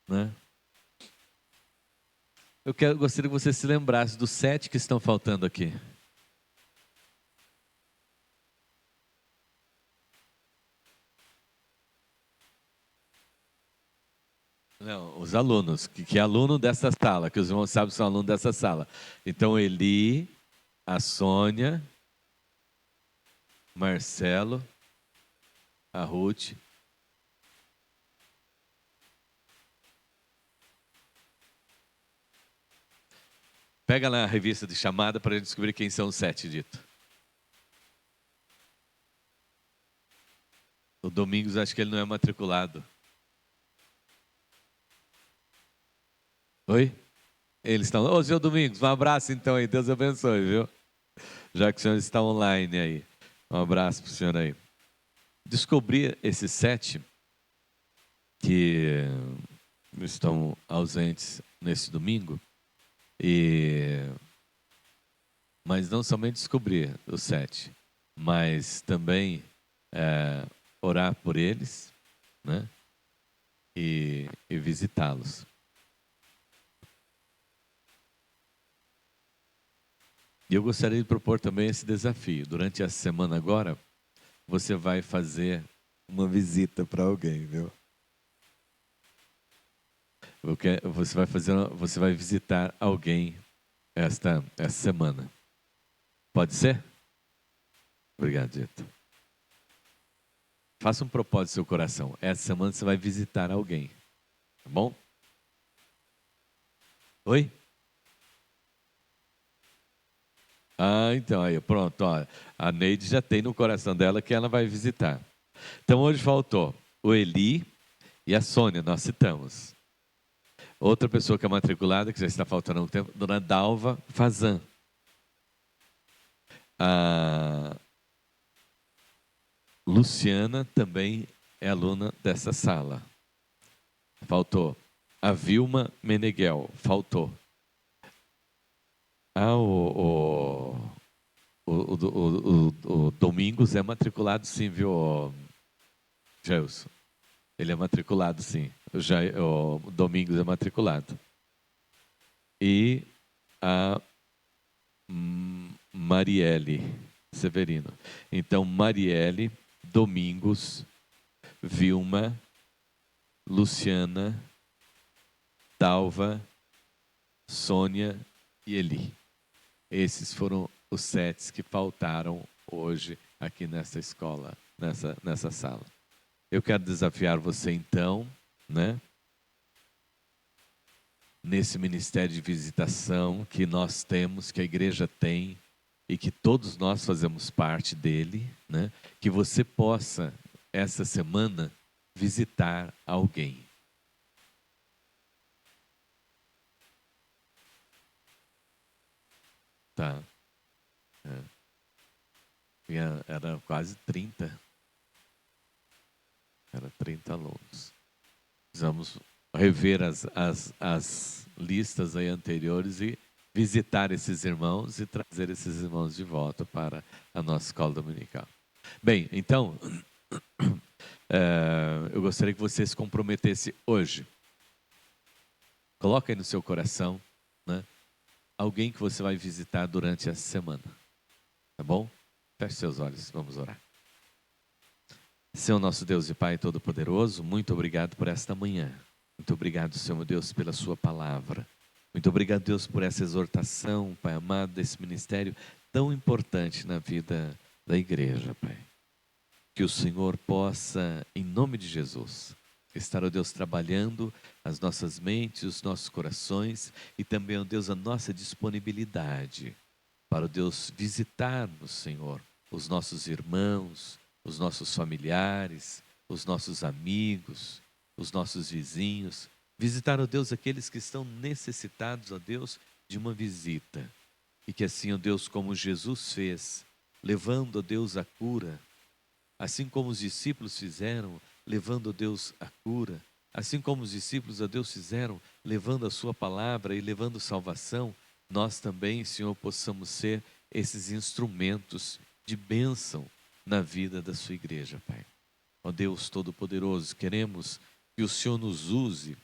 né? Gostaria que você se lembrasse dos 7 que estão faltando aqui. Não, os alunos, que é aluno dessa sala, que os irmãos sabem que são alunos dessa sala. Então, Eli, a Sônia, Marcelo, a Ruth. Pega lá a revista de chamada para descobrir quem são os 7, Dito. O Domingos, acho que ele não é matriculado. Oi? Eles estão... Ô, seu Domingos, um abraço então aí. Deus abençoe, viu? Já que o senhor está online aí. Um abraço para o senhor aí. Descobrir esses 7 que estão ausentes nesse domingo. Mas não somente descobrir os 7, mas também orar por eles, né? E visitá-los. E eu gostaria de propor também esse desafio. Durante a semana agora, você vai fazer uma visita para alguém, viu? Você vai visitar alguém esta semana. Pode ser? Obrigado, Dito. Faça um propósito no seu coração. Essa semana você vai visitar alguém. Tá bom? Oi? Ah, então, aí, pronto. Ó, a Neide já tem no coração dela que ela vai visitar. Então, hoje faltou o Eli e a Sônia, nós citamos. Outra pessoa que é matriculada, que já está faltando um tempo, Dona Dalva Fazan. A Luciana também é aluna dessa sala. Faltou. A Vilma Meneghel. Faltou. O Domingos é matriculado sim, viu, Gelson? Ele é matriculado sim. O Domingos é matriculado. E a Marielle Severino. Então, Marielle, Domingos, Vilma, Luciana, Dalva, Sônia e Eli. Esses foram os 7 que faltaram hoje aqui nessa escola, nessa sala. Eu quero desafiar você então, né? Nesse ministério de visitação que nós temos, que a igreja tem e que todos nós fazemos parte dele, né? Que você possa, essa semana, visitar alguém. Tá. Era quase 30. Era 30 alunos. Precisamos rever as listas aí anteriores e visitar esses irmãos e trazer esses irmãos de volta para a nossa escola dominical. Bem, então, eu gostaria que você se comprometesse hoje. Coloque aí no seu coração, né, alguém que você vai visitar durante essa semana. Tá bom? Feche seus olhos, vamos orar. Senhor nosso Deus e Pai Todo-Poderoso, muito obrigado por esta manhã. Muito obrigado, Senhor meu Deus, pela sua palavra. Muito obrigado, Deus, por essa exortação, Pai amado, desse ministério tão importante na vida da igreja, Pai. Que o Senhor possa, em nome de Jesus, estar, ó Deus, trabalhando as nossas mentes, os nossos corações e também, ó Deus, a nossa disponibilidade para, ó Deus, visitarmos, Senhor, os nossos irmãos, os nossos familiares, os nossos amigos, os nossos vizinhos. Visitar, ó Deus, aqueles que estão necessitados, ó Deus, de uma visita. E que assim, ó Deus, como Jesus fez, levando, ó Deus, a cura, assim como os discípulos fizeram, levando a Deus a cura, assim como os discípulos a Deus fizeram, levando a sua palavra e levando salvação, nós também, Senhor, possamos ser esses instrumentos de bênção na vida da sua igreja, Pai. Ó Deus Todo-Poderoso, queremos que o Senhor nos use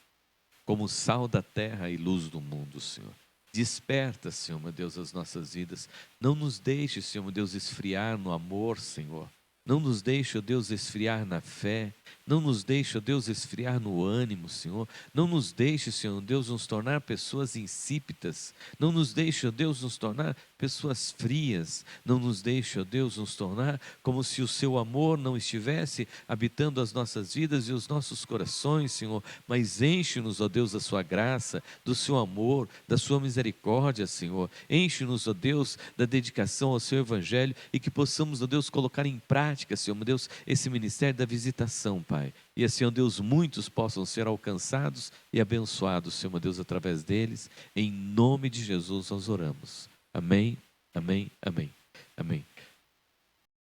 como sal da terra e luz do mundo, Senhor. Desperta, Senhor, meu Deus, as nossas vidas. Não nos deixe, Senhor, meu Deus, esfriar no amor, Senhor. Não nos deixe, ó Deus, esfriar na fé. Não nos deixe, ó Deus, esfriar no ânimo, Senhor. Não nos deixe, Senhor Deus, nos tornar pessoas insípidas. Não nos deixe, ó Deus, nos tornar pessoas frias. Não nos deixe, ó Deus, nos tornar como se o seu amor não estivesse habitando as nossas vidas e os nossos corações, Senhor. Mas enche-nos, ó Deus, da sua graça, do seu amor, da sua misericórdia, Senhor. Enche-nos, ó Deus, da dedicação ao seu evangelho e que possamos, ó Deus, colocar em prática, Senhor, meu Deus, esse ministério da visitação, Pai. E assim, ó Deus, muitos possam ser alcançados e abençoados, Senhor, meu Deus, através deles. Em nome de Jesus nós oramos. Amém, amém, amém, amém.